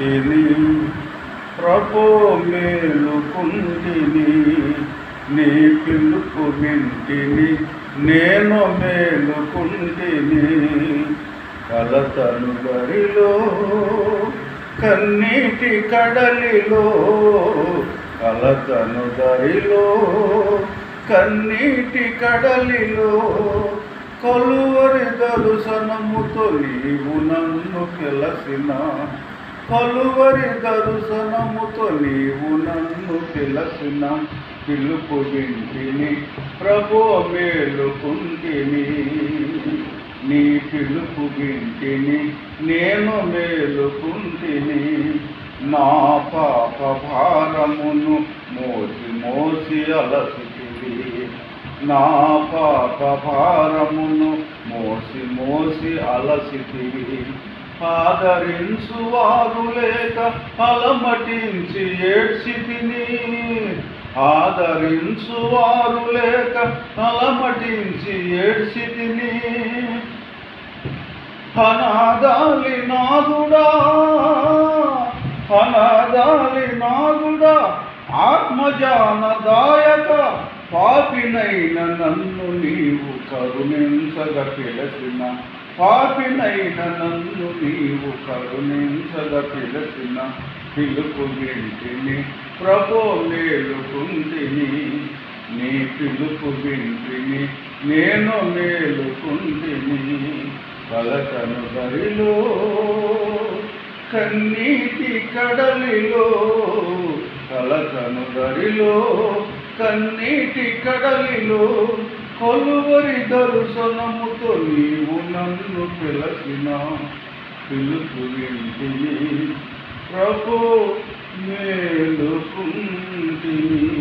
మేలుకుంటిని ప్రభో మేలుకుంటిని నీ పిలుపు వింటిని నేను మేలుకుంటిని కలతను గరిలో కన్నీటి కడలిలో కలతను దరిలో కన్నీటి కడలిలో కలువరి దర్శనముతో నీవు నన్ను పిలసిన కలువరి దర్శనముతో నీవు నన్ను పిలసిన పిలుపు వింటిని ప్రభు మేలుకుంటిని నీ పిలుపు వింటిని నేను మేలుకుంటిని నా పాప భారమును మోసి మోసి అలసితివి నా పాప భారమును మోసి మోసి అలసితివి ఆదరించువారు లేక అలమటించి ఏడ్చితిని ఆదరించువారు లేక అలమటించి ఏడ్చితిని అనాదాలి నాదుడా అనాదాలి నాదుడా ఆత్మజానదాయక పాపినైన నన్ను నీవు కరుణించగ పిలసిన పాపినైన నన్ను నీవు కరుణించగ పిలసిన పిలుపు వింటిని ప్రభో మేలుకుంటిని నీ పిలుపు వింటిని నేను మేలుకుంటిని కలతను దరిలో కన్నీటి కడలిలో కలతను దరిలో కన్నీటి కడలిలో కొలువరి దర్శనముతో నీవు నన్ను పిలసిన పిలుపు వింటిని ప్రభు మేలుకుంటిని.